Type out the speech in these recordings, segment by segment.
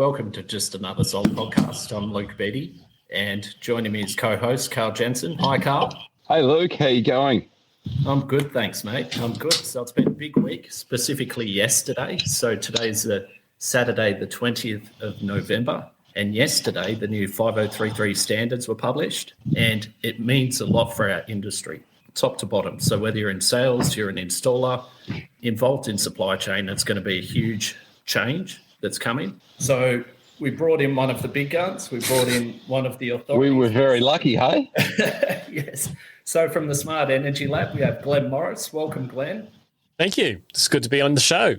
Welcome to Just Another Soul podcast. I'm Luke Beattie, and joining me is co-host Karl Jensen. Hi, Karl. Hey, Luke. How you going? I'm good, thanks, mate. I'm good. So it's been a big week, specifically yesterday. So today's the Saturday, the 20th of November, and yesterday the new 5033 standards were published, and it means a lot for our industry, top to bottom. So whether you're in sales, you're an installer, involved in supply chain, it's going to be a huge change that's coming. So we brought in one of the big guns. We brought in one of the authorities. We were very lucky, hey? Yes. So from the Smart Energy Lab, we have Glen Morris. Welcome, Glen. Thank you. It's good to be on the show.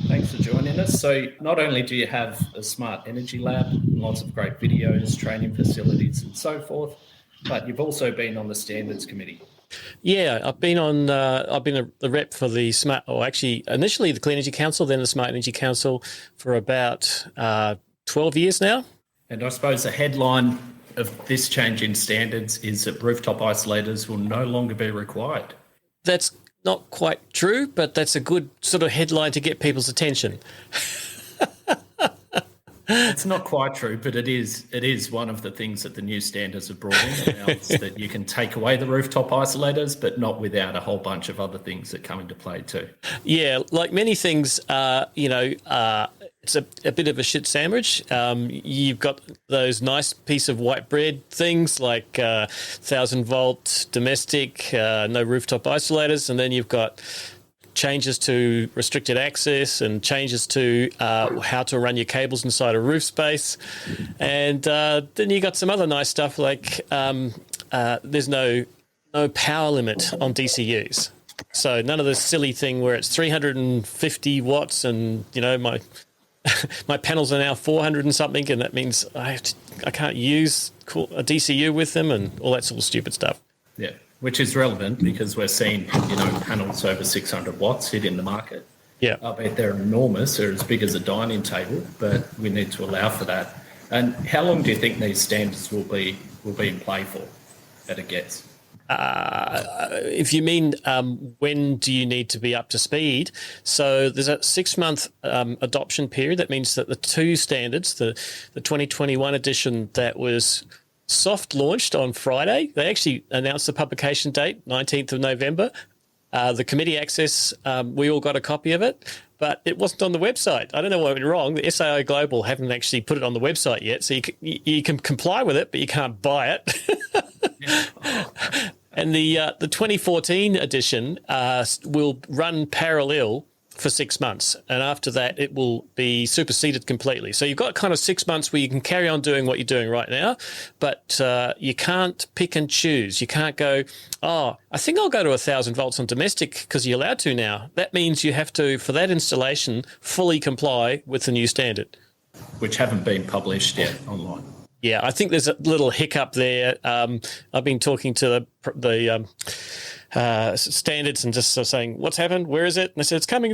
Thanks for joining us. So not only do you have a Smart Energy Lab, lots of great videos, training facilities and so forth, but you've also been on the Standards Committee. Yeah, I've been the rep for the initially the Clean Energy Council, then the Smart Energy Council for about 12 years now. And I suppose the headline of this change in standards is that rooftop isolators will no longer be required. That's not quite true, but that's a good sort of headline to get people's attention. It's not quite true, but it is one of the things that the new standards have brought in. Now it's that you can take away the rooftop isolators, but not without a whole bunch of other things that come into play too. Yeah, like many things, it's a bit of a shit sandwich. You've got those nice piece of white bread things like 1,000 volt domestic, no rooftop isolators, and then you've got changes to restricted access and changes to how to run your cables inside a roof space. And then you got some other nice stuff like there's no power limit on DCUs. So none of this silly thing where it's 350 watts and, my my panels are now 400 and something, and that means I can't use a DCU with them and all that sort of stupid stuff. Yeah. Which is relevant because we're seeing, panels over 600 watts hit in the market. Yeah. I bet they're enormous. They're as big as a dining table, but we need to allow for that. And how long do you think these standards will be in play for, at a guess? If you mean when do you need to be up to speed, so there's a 6-month adoption period. That means that the two standards, the 2021 edition that was soft launched on Friday. They actually announced the publication date, 19th of November. The committee access, we all got a copy of it, but it wasn't on the website. I don't know what went wrong. The SAO Global haven't actually put it on the website yet, so you can comply with it, but you can't buy it. And the 2014 edition will run parallel for 6 months, and after that it will be superseded completely. So you've got kind of 6 months where you can carry on doing what you're doing right now, but you can't pick and choose. You can't go, I think I'll go to 1,000 volts on domestic because you're allowed to now. That means you have to, for that installation, fully comply with the new standard. Which haven't been published yet online. Yeah, I think there's a little hiccup there. I've been talking to the standards and just saying, what's happened? Where is it? And they said, it's coming.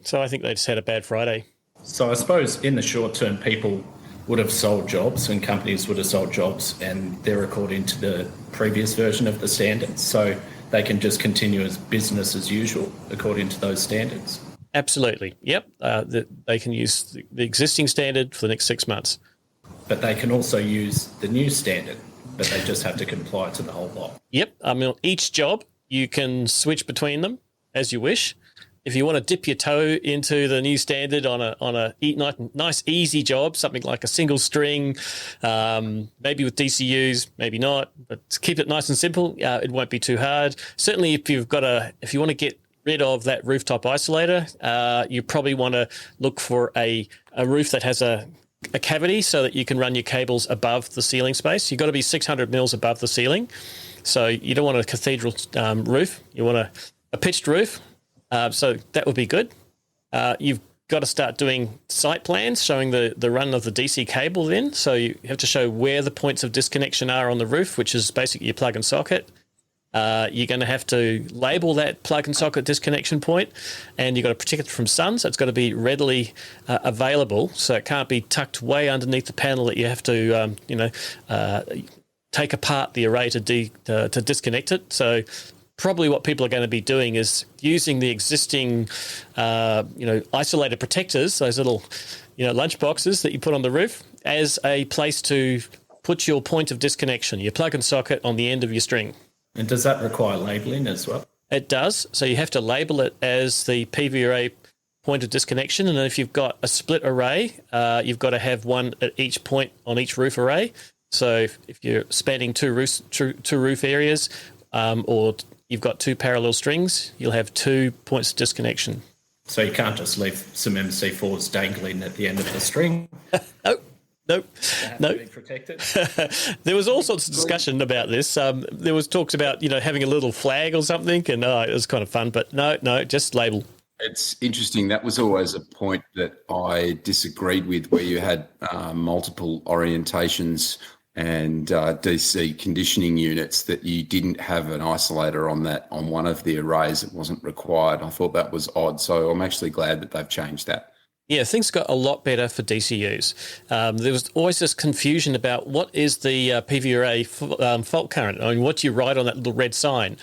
So I think they just had a bad Friday. So I suppose in the short term, people would have sold jobs and companies would have sold jobs, and they're according to the previous version of the standards. So they can just continue as business as usual according to those standards. Absolutely. Yep. They can use the existing standard for the next 6 months. But they can also use the new standard, but they just have to comply to the whole lot. Yep. I mean, each job, you can switch between them as you wish. If you want to dip your toe into the new standard on a nice, easy job, something like a single string, maybe with DCUs, maybe not, but keep it nice and simple. It won't be too hard. Certainly, if you want to get rid of that rooftop isolator, you probably want to look for a roof that has a cavity so that you can run your cables above the ceiling space. You've got to be 600 mils above the ceiling. So you don't want a cathedral roof. You want a pitched roof. So that would be good. You've got to start doing site plans showing the run of the DC cable then. So you have to show where the points of disconnection are on the roof, which is basically your plug and socket. You're going to have to label that plug and socket disconnection point, and you've got to protect it from sun, so it's got to be readily available, so it can't be tucked way underneath the panel that you have to take apart the array to disconnect it. So probably what people are going to be doing is using the existing isolated protectors, those little lunch boxes that you put on the roof as a place to put your point of disconnection, your plug and socket on the end of your string. And does that require labelling as well? It does. So you have to label it as the PV array point of disconnection. And if you've got a split array, you've got to have one at each point on each roof array. So if you're spanning two roof areas, or you've got two parallel strings, you'll have 2 points of disconnection. So you can't just leave some MC4s dangling at the end of the string. Nope. To be protected. There was all sorts of discussion about this. There was talks about, having a little flag or something, and it was kind of fun. But no, just label. It's interesting. That was always a point that I disagreed with, where you had multiple orientations and DC conditioning units, that you didn't have an isolator on one of the arrays. It wasn't required. I thought that was odd. So I'm actually glad that they've changed that. Yeah, things got a lot better for DCUs. There was always this confusion about what is the PV array fault current. I mean, what do you write on that little red sign?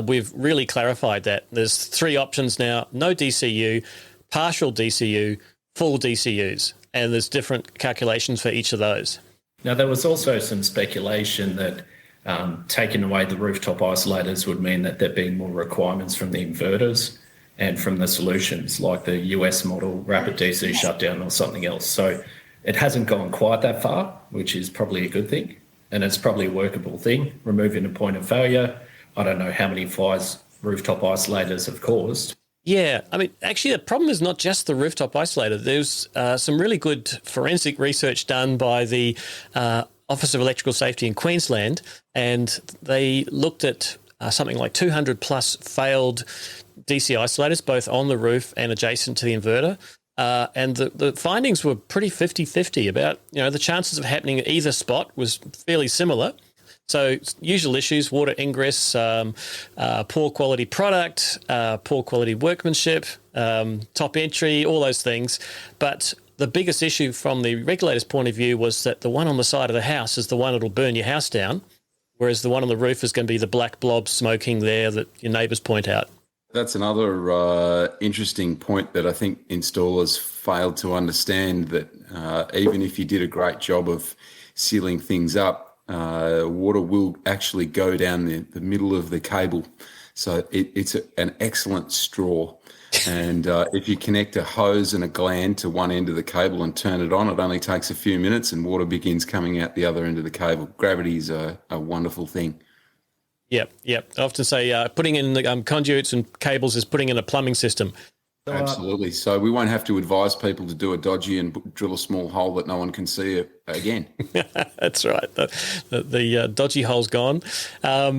We've really clarified that. There's 3 options now: no DCU, partial DCU, full DCUs, and there's different calculations for each of those. Now, there was also some speculation that taking away the rooftop isolators would mean that there'd be more requirements from the inverters and from the solutions, like the US model, rapid DC shutdown or something else. So it hasn't gone quite that far, which is probably a good thing. And it's probably a workable thing, removing a point of failure. I don't know how many fires rooftop isolators have caused. Yeah, I mean, actually, the problem is not just the rooftop isolator. There's some really good forensic research done by the Office of Electrical Safety in Queensland, and they looked at something like 200 plus failed DC isolators, both on the roof and adjacent to the inverter. And the findings were pretty 50-50 about, the chances of happening at either spot was fairly similar. So usual issues: water ingress, poor quality product, poor quality workmanship, top entry, all those things. But the biggest issue from the regulator's point of view was that the one on the side of the house is the one that'll burn your house down, whereas the one on the roof is going to be the black blob smoking there that your neighbours point out. That's another interesting point that I think installers failed to understand, that even if you did a great job of sealing things up, water will actually go down the middle of the cable. So it's an excellent straw. And if you connect a hose and a gland to one end of the cable and turn it on, it only takes a few minutes and water begins coming out the other end of the cable. Gravity is a wonderful thing. Yep. I often say putting in the conduits and cables is putting in a plumbing system. Absolutely. So we won't have to advise people to do a dodgy and drill a small hole that no one can see it again. That's right. The dodgy hole's gone. I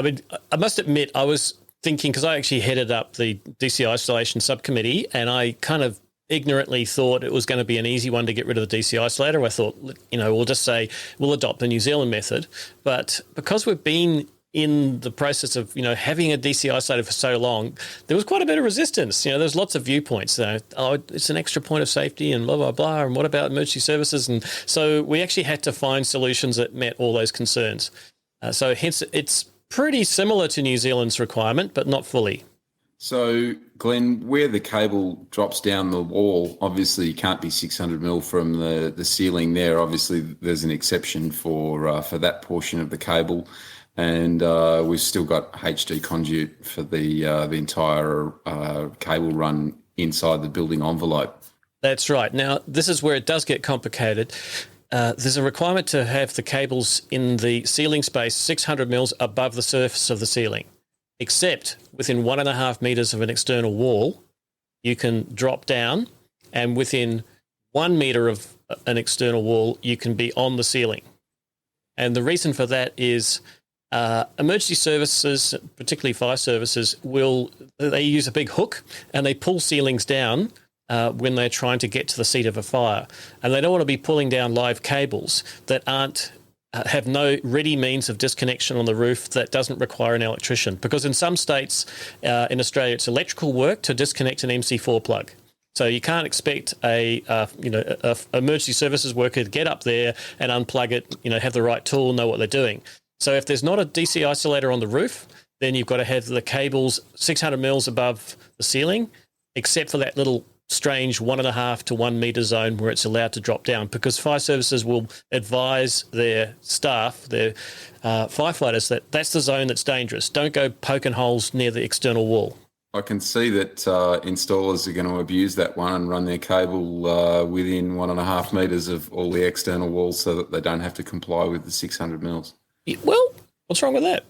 mean, I must admit, I was thinking, because I actually headed up the DC isolation subcommittee, and I kind of ignorantly thought it was going to be an easy one to get rid of the DC isolator. I thought, we'll just say we'll adopt the New Zealand method. But because we've been in the process of, having a DC isolator for so long, there was quite a bit of resistance. There's lots of viewpoints. It's an extra point of safety and blah, blah, blah. And what about emergency services? And so we actually had to find solutions that met all those concerns. So hence it's pretty similar to New Zealand's requirement, but not fully. So, Glenn, where the cable drops down the wall, obviously you can't be 600 mil from the ceiling there. Obviously, there's an exception for that portion of the cable. And we've still got HD conduit for the entire cable run inside the building envelope. That's right. Now, this is where it does get complicated. There's a requirement to have the cables in the ceiling space 600 mils above the surface of the ceiling, except within 1.5 meters of an external wall, you can drop down, and within 1 meter of an external wall, you can be on the ceiling. And the reason for that is emergency services, particularly fire services, they use a big hook and they pull ceilings down when they're trying to get to the seat of a fire. And they don't want to be pulling down live cables that have no ready means of disconnection on the roof that doesn't require an electrician. Because in some states in Australia, it's electrical work to disconnect an MC4 plug. So you can't expect a emergency services worker to get up there and unplug it, have the right tool, know what they're doing. So if there's not a DC isolator on the roof, then you've got to have the cables 600 mils above the ceiling, except for that little strange 1.5 to 1 metre zone where it's allowed to drop down, because fire services will advise their staff, their firefighters, that that's the zone that's dangerous. Don't go poking holes near the external wall. I can see that installers are going to abuse that one and run their cable within 1.5 metres of all the external walls so that they don't have to comply with the 600 mils. Well, what's wrong with that?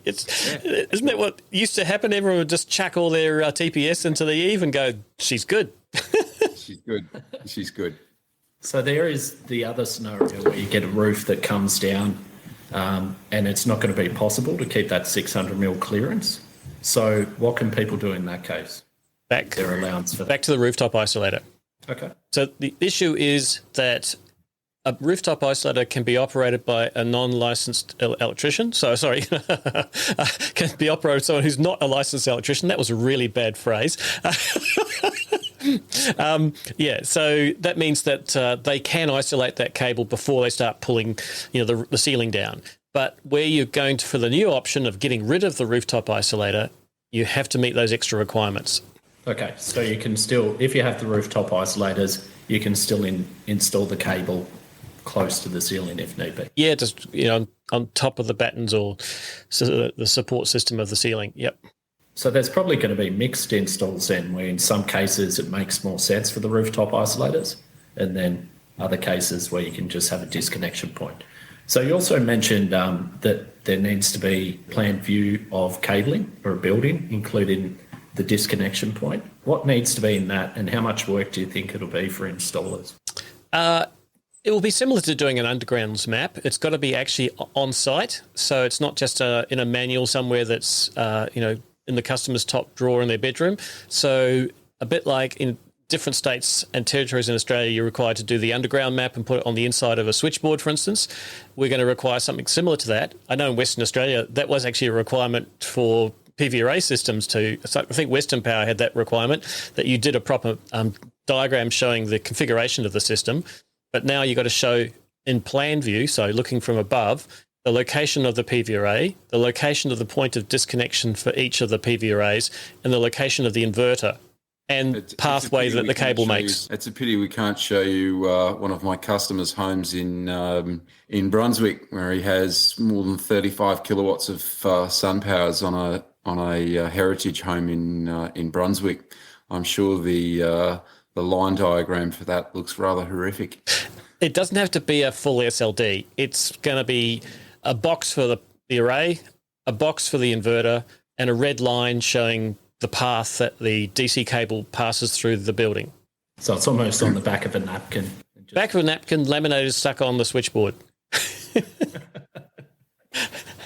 Isn't that what used to happen? Everyone would just chuck all their TPS into the eave and go, she's good. She's good. She's good. So there is the other scenario where you get a roof that comes down and it's not going to be possible to keep that 600 mil clearance. So what can people do in that case? Their allowance for back to the rooftop isolator. Okay. So the issue is that a rooftop isolator can be operated by a non-licensed electrician. So, sorry, can be operated by someone who's not a licensed electrician. That was a really bad phrase. So that means that they can isolate that cable before they start pulling, the ceiling down. But where you're going for the new option of getting rid of the rooftop isolator, you have to meet those extra requirements. Okay, so you can still, if you have the rooftop isolators, you can still install the cable close to the ceiling if need be. Yeah, just on top of the battens or the support system of the ceiling. Yep. So there's probably going to be mixed installs then, where in some cases it makes more sense for the rooftop isolators, and then other cases where you can just have a disconnection point. So you also mentioned that there needs to be planned view of cabling for a building, including the disconnection point. What needs to be in that, and how much work do you think it'll be for installers? It will be similar to doing an undergrounds map. It's got to be actually on site, so it's not just in a manual somewhere that's in the customer's top drawer in their bedroom. So a bit like in different states and territories in Australia, you're required to do the underground map and put it on the inside of a switchboard, for instance. We're going to require something similar to that. I know in Western Australia, that was actually a requirement for PV array systems too. So I think Western Power had that requirement, that you did a proper diagram showing the configuration of the system. But now you've got to show in plan view, so looking from above, the location of the PV array, the location of the point of disconnection for each of the PV arrays, and the location of the inverter and pathway that the cable makes. It's a pity we can't show you one of my customers' homes in Brunswick, where he has more than 35 kilowatts of sun powers on a heritage home in Brunswick. I'm sure the line diagram for that looks rather horrific. It doesn't have to be a full SLD. It's going to be a box for the array, a box for the inverter, and a red line showing the path that the DC cable passes through the building. So it's almost on the back of a napkin. Back of a napkin, laminated, stuck on the switchboard.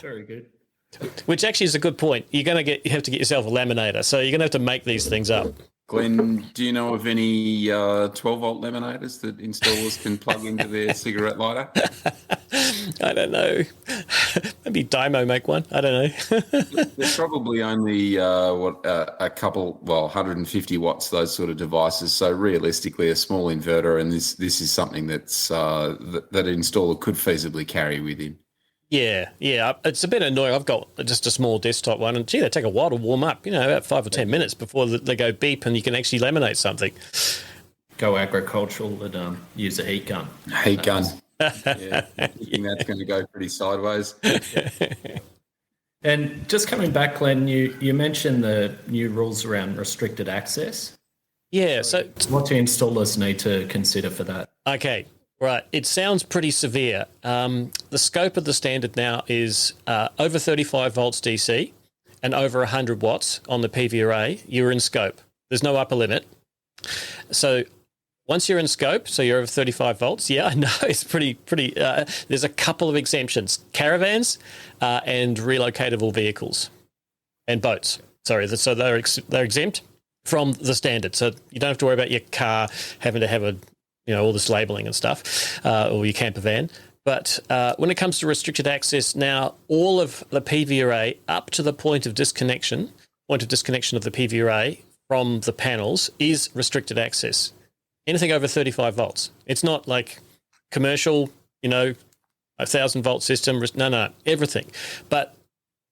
Very good. Which actually is a good point. You have to get yourself a laminator, so you're going to have to make these things up. Glenn, do you know of any 12-volt laminators that installers can plug into their cigarette lighter? I don't know. Maybe Dymo make one. I don't know. There's probably only a couple, 150 watts, those sort of devices. So realistically, a small inverter, and this is something that's that an installer could feasibly carry with him. Yeah. It's a bit annoying. I've got just a small desktop one, and they take a while to warm up, about 5 or 10 minutes before they go beep and you can actually laminate something. Go agricultural and use a heat gun. Heat gun. Yeah, I think that's going to go pretty sideways. And just coming back, Glenn, you mentioned the new rules around restricted access. Yeah, so what do installers need to consider for that? Okay. Right. It sounds pretty severe. The scope of the standard now is over 35 volts DC and over 100 watts on the PV array. You're in scope. There's no upper limit. So once you're in scope, so you're over 35 volts, yeah, I know it's pretty. There's a couple of exemptions: caravans and relocatable vehicles and boats. Sorry, so they're exempt from the standard. So you don't have to worry about your car having to have all this labelling and stuff, or your camper van. But when it comes to restricted access, now all of the PV array up to the point of disconnection of the PV array from the panels is restricted access. Anything over 35 volts. It's not like commercial, 1,000-volt system. No, everything. But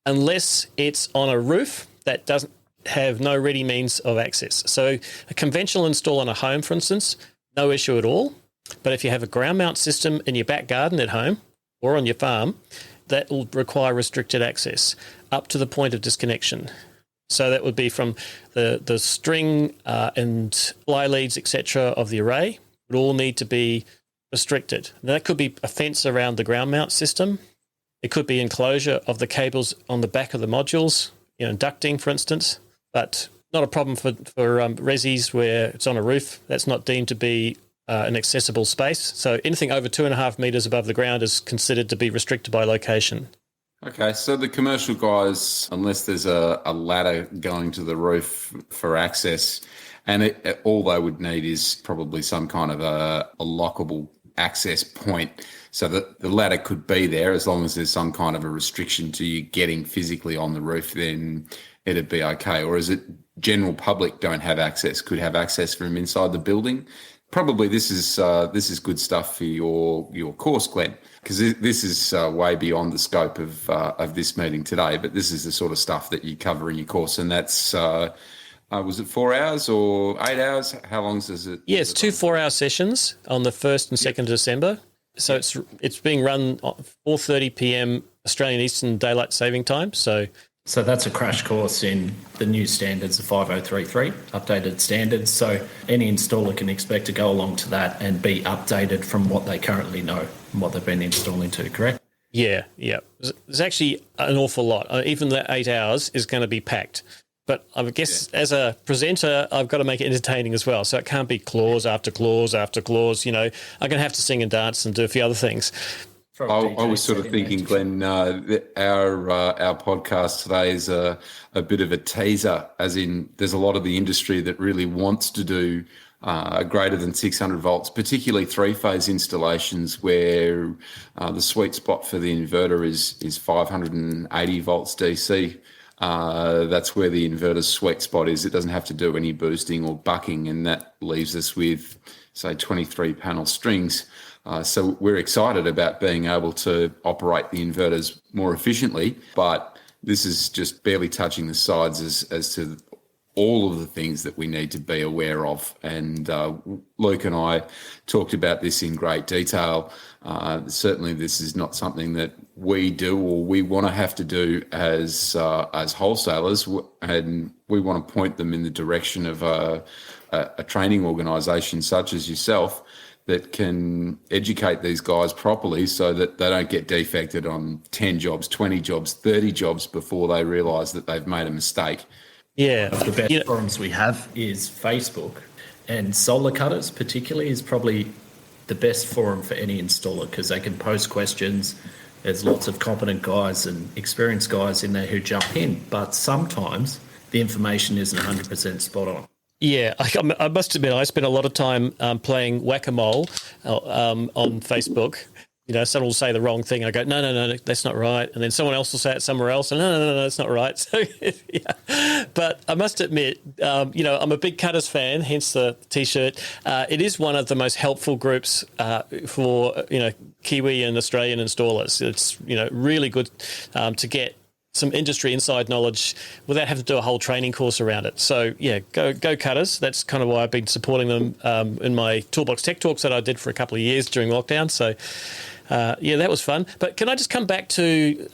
unless it's on a roof that doesn't have no ready means of access. So a conventional install on a home, for instance, no issue at all. But if you have a ground mount system in your back garden at home or on your farm, that will require restricted access up to the point of disconnection. So that would be from the string and fly leads, etc., of the array would all need to be restricted. Now, that could be a fence around the ground mount system. It could be enclosure of the cables on the back of the modules, ducting, for instance, but not a problem for resis where it's on a roof. That's not deemed to be an accessible space. So anything over 2.5 metres above the ground is considered to be restricted by location. Okay, so the commercial guys, unless there's a ladder going to the roof for access, and all they would need is probably some kind of a lockable access point, so that the ladder could be there as long as there's some kind of a restriction to you getting physically on the roof, then it'd be okay. Or is it general public don't have access, could have access from inside the building? Probably this is good stuff for your course, Glenn, because this is way beyond the scope of this meeting today. But this is the sort of stuff that you cover in your course, and that's was it 4 hours or 8 hours? How long does it? Yeah, it's 2 4-hour sessions on the 1st and 2nd of December. So it's being run at 4:30 p.m. Australian Eastern Daylight Saving Time. So that's a crash course in the new standards, the 5033, updated standards. So any installer can expect to go along to that and be updated from what they currently know and what they've been installing to, correct? Yeah. There's actually an awful lot. Even that 8 hours is going to be packed. But I guess as a presenter, I've got to make it entertaining as well. So it can't be clause after clause after clause. I'm going to have to sing and dance and do a few other things. I was sort of thinking, Glenn, that our podcast today is a bit of a teaser, as in there's a lot of the industry that really wants to do greater than 600 volts, particularly three-phase installations where the sweet spot for the inverter is 580 volts DC. That's where the inverter's sweet spot is. It doesn't have to do any boosting or bucking, and that leaves us with, say, 23 panel strings. So we're excited about being able to operate the inverters more efficiently, but this is just barely touching the sides as to all of the things that we need to be aware of. And Luke and I talked about this in great detail. Certainly this is not something that we do or we want to have to do as wholesalers, and we want to point them in the direction of a training organisation such as yourself that can educate these guys properly so that they don't get defected on 10 jobs, 20 jobs, 30 jobs before they realise that they've made a mistake. Yeah. The best forums we have is Facebook, and Solar Cutters particularly is probably the best forum for any installer because they can post questions. There's lots of competent guys and experienced guys in there who jump in, but sometimes the information isn't 100% spot on. Yeah, I must admit, I spent a lot of time playing whack-a-mole on Facebook. Someone will say the wrong thing. I go, no, that's not right. And then someone else will say it somewhere else. And no, that's not right. So, yeah. But I must admit, I'm a big Cutters fan, hence the T-shirt. It is one of the most helpful groups for, Kiwi and Australian installers. It's, really good to get some industry inside knowledge without having to do a whole training course around it. So, yeah, go Cutters. That's kind of why I've been supporting them in my Toolbox Tech Talks that I did for a couple of years during lockdown. So, that was fun. But can I just come back to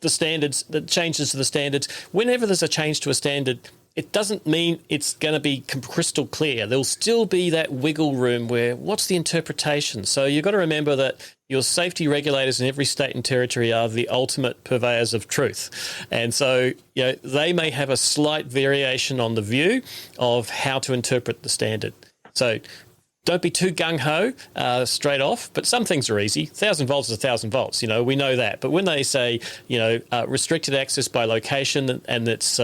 the standards, the changes to the standards? Whenever there's a change to a standard, it doesn't mean it's going to be crystal clear. There'll still be that wiggle room where what's the interpretation? So you've got to remember that your safety regulators in every state and territory are the ultimate purveyors of truth. And so, they may have a slight variation on the view of how to interpret the standard. So don't be too gung-ho straight off, but some things are easy. 1,000 volts is 1,000 volts, we know that. But when they say, restricted access by location, and it's,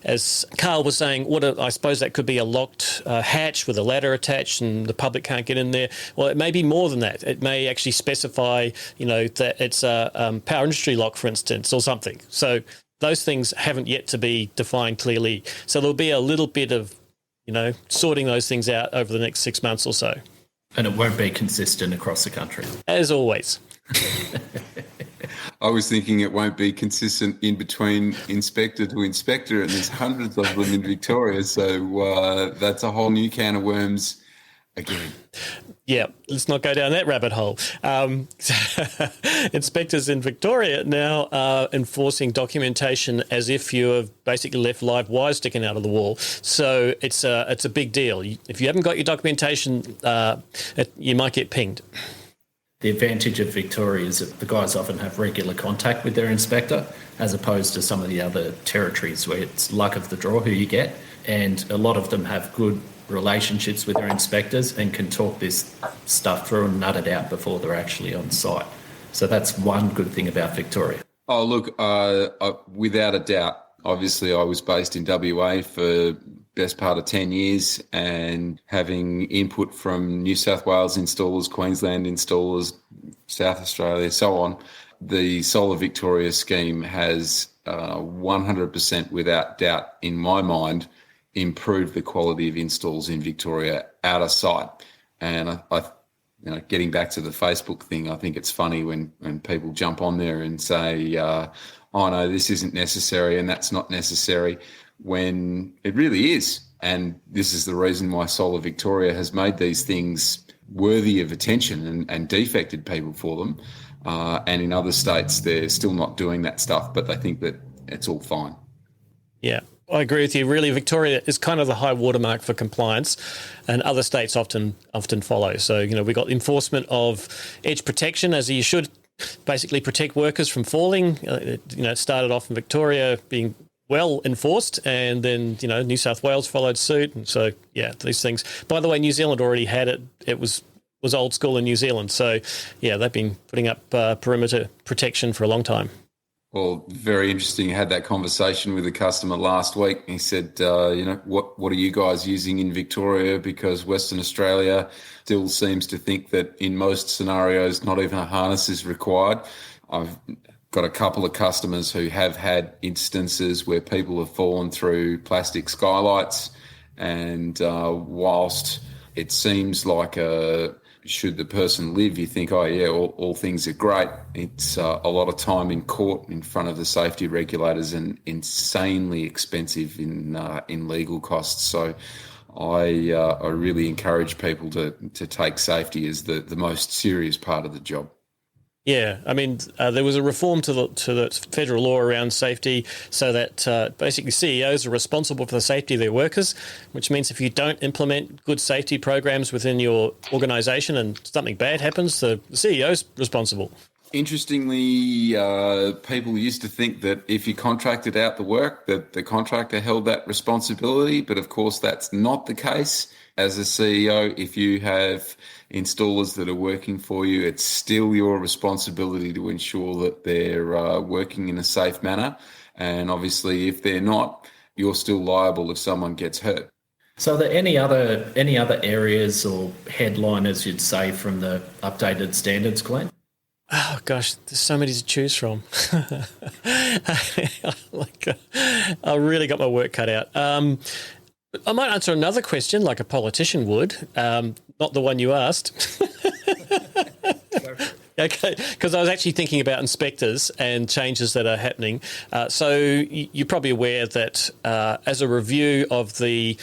as Karl was saying, I suppose that could be a locked hatch with a ladder attached and the public can't get in there. Well, it may be more than that. It may actually specify, that it's a power industry lock, for instance, or something. So those things haven't yet to be defined clearly. So there'll be a little bit of sorting those things out over the next 6 months or so. And it won't be consistent across the country. As always. I was thinking it won't be consistent in between inspector to inspector, and there's hundreds of them in Victoria. So that's a whole new can of worms again. Yeah, let's not go down that rabbit hole. Inspectors in Victoria now are enforcing documentation as if you have basically left live wires sticking out of the wall. So it's a big deal. If you haven't got your documentation, you might get pinged. The advantage of Victoria is that the guys often have regular contact with their inspector, as opposed to some of the other territories where it's luck of the draw who you get. And a lot of them have good relationships with their inspectors and can talk this stuff through and nut it out before they're actually on site. So that's one good thing about Victoria. Oh, look, without a doubt, obviously I was based in WA for best part of 10 years, and having input from New South Wales installers, Queensland installers, South Australia, so on, the Solar Victoria scheme has 100% without doubt, in my mind, improved the quality of installs in Victoria out of sight. And I getting back to the Facebook thing, I think it's funny when people jump on there and say, oh no, this isn't necessary and that's not necessary, when it really is. And this is the reason why Solar Victoria has made these things worthy of attention and defected people for them. And in other states, they're still not doing that stuff, but they think that it's all fine. Yeah, I agree with you. Really, Victoria is kind of the high watermark for compliance, and other states often follow. So, we got enforcement of edge protection, as you should basically protect workers from falling. It started off in Victoria being well enforced, and then, New South Wales followed suit. And so, yeah, these things. By the way, New Zealand already had it. It was old school in New Zealand. So, yeah, they've been putting up perimeter protection for a long time. Well, very interesting. I had that conversation with a customer last week. He said, what are you guys using in Victoria? Because Western Australia still seems to think that in most scenarios, not even a harness is required. I've got a couple of customers who have had instances where people have fallen through plastic skylights, and whilst it seems like should the person live, you think, oh yeah, all things are great. It's a lot of time in court in front of the safety regulators and insanely expensive in legal costs. So I really encourage people to take safety as the most serious part of the job. Yeah, I mean, there was a reform to the federal law around safety, so that basically CEOs are responsible for the safety of their workers, which means if you don't implement good safety programs within your organisation and something bad happens, the CEO's responsible. Interestingly, people used to think that if you contracted out the work, that the contractor held that responsibility, but of course that's not the case. As a CEO, if you have installers that are working for you, it's still your responsibility to ensure that they're working in a safe manner. And obviously, if they're not, you're still liable if someone gets hurt. So are there any other areas or headliners you'd say from the updated standards, Glenn? Oh gosh, there's so many to choose from. I really got my work cut out. I might answer another question like a politician would, not the one you asked. Okay, because I was actually thinking about inspectors and changes that are happening. So you're probably aware that as a review of the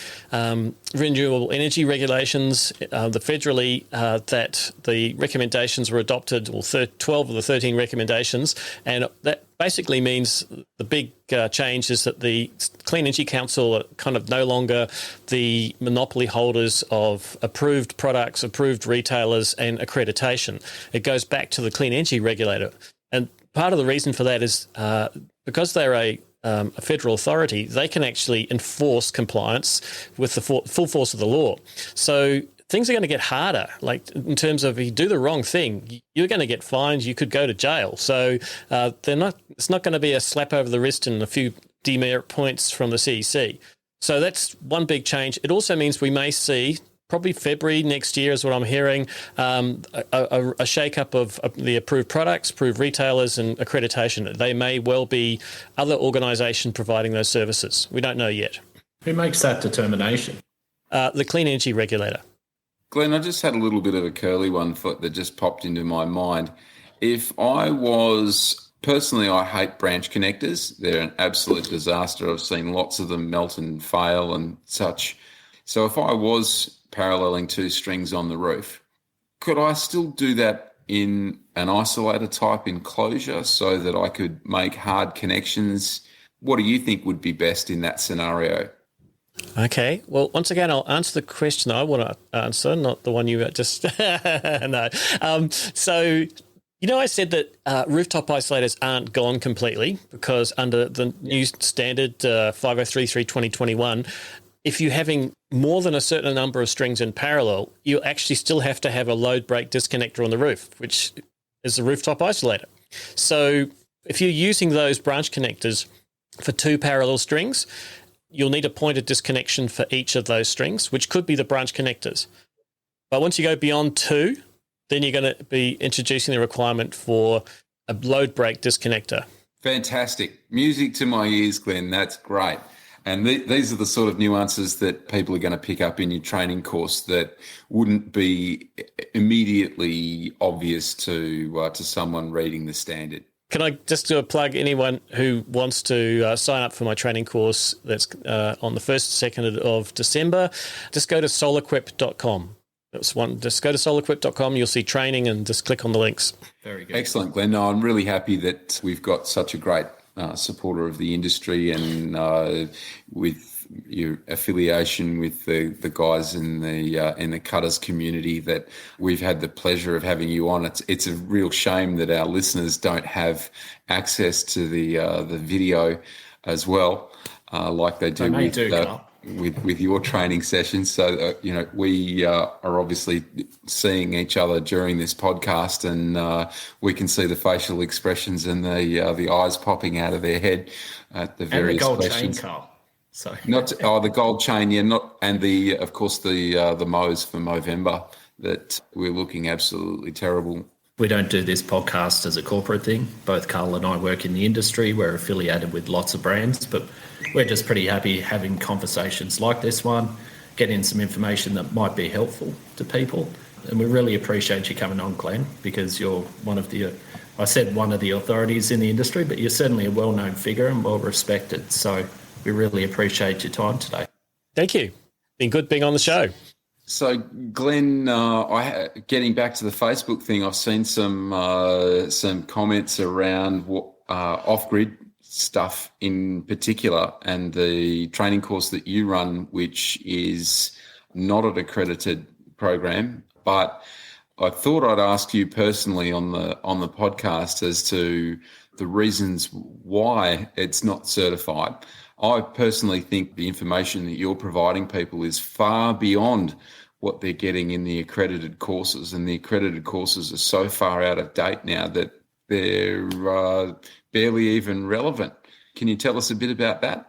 renewable energy regulations, the federally, that the recommendations were adopted, or 12 of the 13 recommendations, and that basically means the big change is that the Clean Energy Council are kind of no longer the monopoly holders of approved products, approved retailers and accreditation. It goes back to the Clean Energy Regulator. And part of the reason for that is because they're a federal authority, they can actually enforce compliance with the full force of the law. So things are going to get harder, like in terms of if you do the wrong thing, you're going to get fined, you could go to jail. So it's not going to be a slap over the wrist and a few demerit points from the CEC. So that's one big change. It also means we may see, probably February next year is what I'm hearing, a shake-up of the approved products, approved retailers and accreditation. They may well be other organisations providing those services. We don't know yet. Who makes that determination? The Clean Energy Regulator. Glenn, I just had a little bit of a curly one that just popped into my mind. If I was Personally, I hate branch connectors. They're an absolute disaster. I've seen lots of them melt and fail and such. So if I was paralleling two strings on the roof, could I still do that in an isolator type enclosure so that I could make hard connections? What do you think would be best in that scenario? Okay. Well, once again, I'll answer the question I want to answer, not the one you just no. So, I said that rooftop isolators aren't gone completely because under the new standard 5033/2021, if you're having more than a certain number of strings in parallel, you actually still have to have a load break disconnector on the roof, which is a rooftop isolator. So if you're using those branch connectors for two parallel strings, you'll need a pointed disconnection for each of those strings, which could be the branch connectors. But once you go beyond two, then you're going to be introducing the requirement for a load break disconnector. Fantastic. Music to my ears, Glenn. That's great. And these are the sort of nuances that people are going to pick up in your training course that wouldn't be immediately obvious to someone reading the standard. Can I just do a plug? Anyone who wants to sign up for my training course that's on the 1st, 2nd of December, just go to solarequip.com. That's one. Just go to solarequip.com. You'll see training and just click on the links. Very good. Excellent, Glenn. No, I'm really happy that we've got such a great supporter of the industry, and with your affiliation with the guys in the cutters community, that we've had the pleasure of having you on. It's a real shame that our listeners don't have access to the video as well, like they do with your training sessions. So we are obviously seeing each other during this podcast, and we can see the facial expressions and the eyes popping out of their head at the various and the gold questions. chain, Karl. So the gold chain, and of course the Mo's for Movember that we're looking absolutely terrible. We don't do this podcast as a corporate thing. Both Karl and I work in the industry. We're affiliated with lots of brands, but we're just pretty happy having conversations like this one, getting some information that might be helpful to people. And we really appreciate you coming on, Glenn, because you're one of the authorities in the industry, but you're certainly a well-known figure and well-respected. So we really appreciate your time today. Thank you. Been good being on the show. So, Glenn, getting back to the Facebook thing, I've seen some comments around off-grid stuff in particular, and the training course that you run, which is not an accredited program. But I thought I'd ask you personally on the podcast as to the reasons why it's not certified. I personally think the information that you're providing people is far beyond what they're getting in the accredited courses, and the accredited courses are so far out of date now that they're barely even relevant. Can you tell us a bit about that?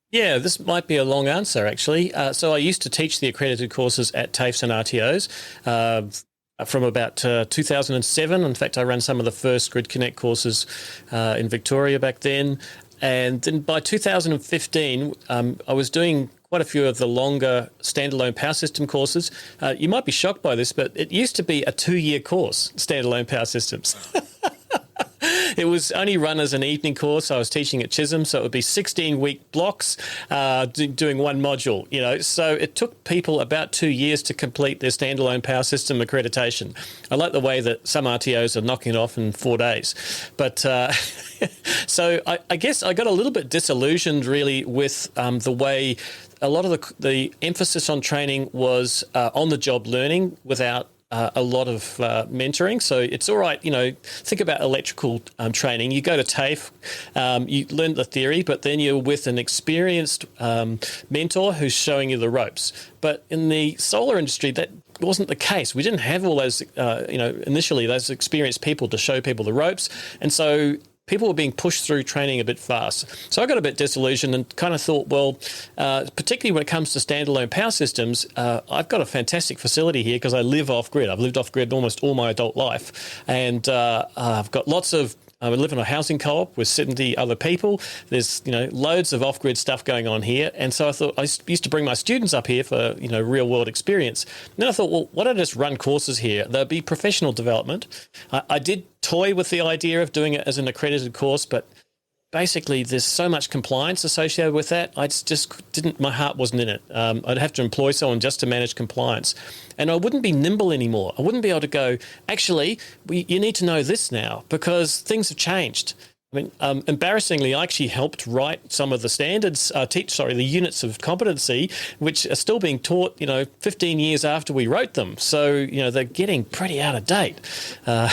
Yeah, this might be a long answer, actually. So I used to teach the accredited courses at TAFEs and RTOs from about 2007. In fact, I ran some of the first Grid Connect courses in Victoria back then. And then by 2015, I was doing quite a few of the longer standalone power system courses. You might be shocked by this, but it used to be a 2-year course, standalone power systems. It was only run as an evening course. I was teaching at Chisholm, so it would be 16-week blocks doing one module, So it took people about 2 years to complete their standalone power system accreditation. I like the way that some RTOs are knocking it off in 4 days. But so I guess I got a little bit disillusioned, really, with the way a lot of the emphasis on training was on-the-job learning without a lot of mentoring. So it's all right, think about electrical training. You go to TAFE, you learn the theory, but then you're with an experienced mentor who's showing you the ropes. But in the solar industry, that wasn't the case. We didn't have all those, initially those experienced people to show people the ropes. And so people were being pushed through training a bit fast. So I got a bit disillusioned and kind of thought, well, particularly when it comes to standalone power systems, I've got a fantastic facility here because I live off-grid. I've lived off-grid almost all my adult life. And I've got lots of We live in a housing co-op with 70 other people. There's, loads of off-grid stuff going on here. And so I thought I used to bring my students up here for, real-world experience. And then I thought, well, why don't I just run courses here? There'll be professional development. I did toy with the idea of doing it as an accredited course, but basically there's so much compliance associated with that. I just didn't, my heart wasn't in it. I'd have to employ someone just to manage compliance. And I wouldn't be nimble anymore. I wouldn't be able to go, actually, you need to know this now because things have changed. I mean, embarrassingly, I actually helped write some of the standards, the units of competency, which are still being taught, 15 years after we wrote them. So, they're getting pretty out of date. The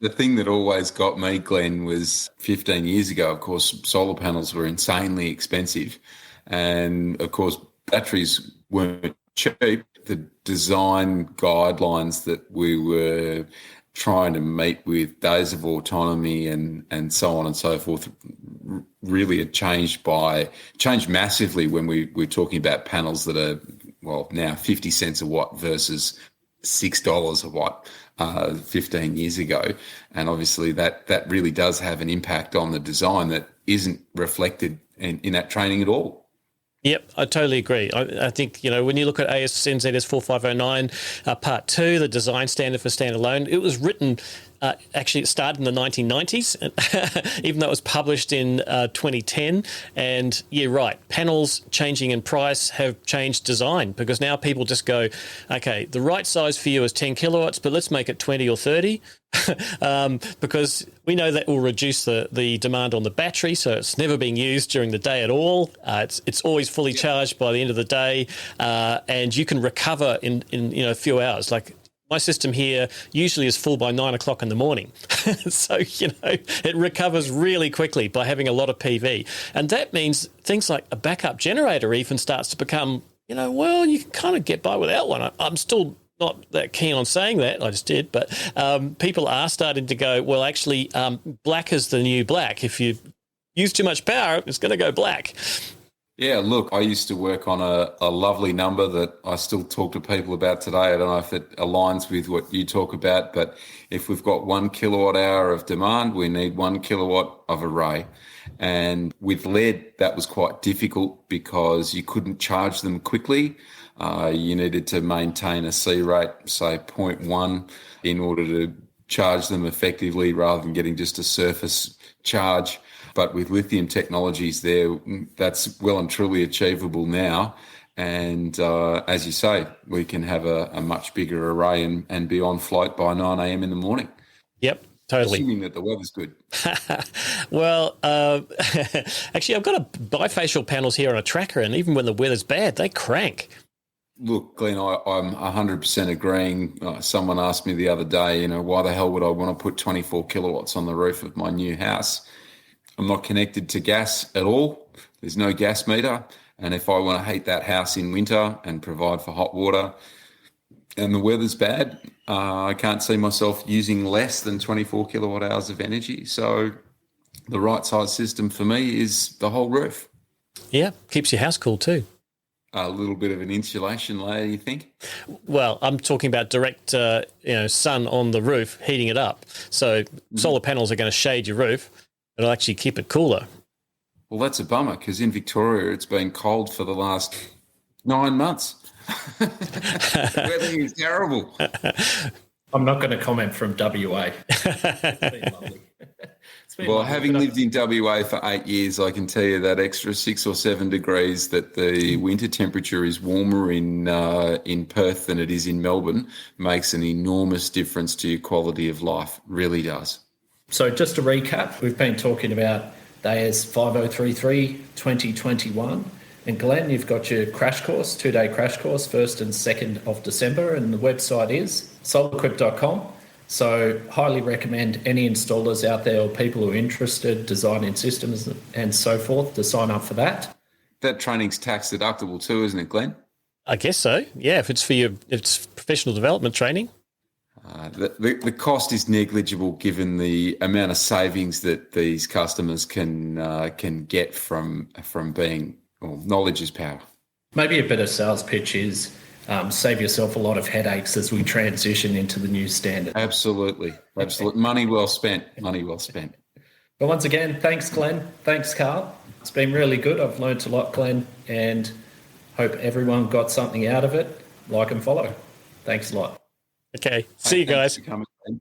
thing that always got me, Glenn, was 15 years ago, of course, solar panels were insanely expensive. And, of course, batteries weren't cheap. The design guidelines that we were trying to meet with days of autonomy and so on and so forth really had changed massively when we're talking about panels that are, now 50 cents a watt versus $6 a watt 15 years ago. And obviously that really does have an impact on the design that isn't reflected in that training at all. Yep, I totally agree. I think, when you look at AS/NZS 4509 Part 2, the design standard for standalone, it was written, actually it started in the 1990s, even though it was published in 2010. And you're right, panels changing in price have changed design because now people just go, okay, the right size for you is 10 kilowatts, but let's make it 20 or 30. Because we know that will reduce the demand on the battery, so it's never being used during the day at all. It's always fully charged by the end of the day, and you can recover in a few hours. Like my system here usually is full by 9 o'clock in the morning, so it recovers really quickly by having a lot of PV, and that means things like a backup generator even starts to become, you can kind of get by without one. I'm still not that keen on saying that, I just did, but people are starting to go, well, actually, black is the new black. If you use too much power, it's going to go black. Yeah, look, I used to work on a lovely number that I still talk to people about today. I don't know if it aligns with what you talk about, but if we've got 1 kilowatt hour of demand, we need 1 kilowatt of array. And with lead, that was quite difficult because you couldn't charge them quickly. You needed to maintain a C rate, say 0.1, in order to charge them effectively rather than getting just a surface charge. But with lithium technologies there, that's well and truly achievable now. And as you say, we can have a much bigger array and be on float by 9 a.m. in the morning. Yep. Totally. Assuming that the weather's good. Well, actually, I've got bifacial panels here on a tracker, and even when the weather's bad, they crank. Look, Glenn, I'm 100% agreeing. Someone asked me the other day, why the hell would I want to put 24 kilowatts on the roof of my new house? I'm not connected to gas at all. There's no gas meter. And if I want to heat that house in winter and provide for hot water and the weather's bad, I can't see myself using less than 24 kilowatt hours of energy. So the right size system for me is the whole roof. Yeah, keeps your house cool too. A little bit of an insulation layer, you think? Well, I'm talking about direct, sun on the roof, heating it up. So solar panels are going to shade your roof. It'll actually keep it cooler. Well, that's a bummer because in Victoria, it's been cold for the last 9 months. The weather is terrible. I'm not going to comment from WA. It's been lovely. Well, having lived in WA for 8 years, I can tell you that extra 6 or 7 degrees that the winter temperature is warmer in Perth than it is in Melbourne makes an enormous difference to your quality of life. Really does. So just to recap, we've been talking about the AS 5033 2021. And Glenn, you've got your crash course, 2-day crash course, 1st and 2nd of December, and the website is solarquip.com. So highly recommend any installers out there or people who are interested, designing systems and so forth, to sign up for that. That training's tax deductible too, isn't it, Glenn? I guess so. Yeah, if it's professional development training. The cost is negligible given the amount of savings that these customers can get from being, well, knowledge is power. Maybe a better sales pitch is save yourself a lot of headaches as we transition into the new standard. Absolutely. Money well spent. But once again, thanks, Glenn. Thanks, Karl. It's been really good. I've learnt a lot, Glenn, and hope everyone got something out of it. Like and follow. Thanks a lot. Okay. See you guys. Thanks for coming, Glenn.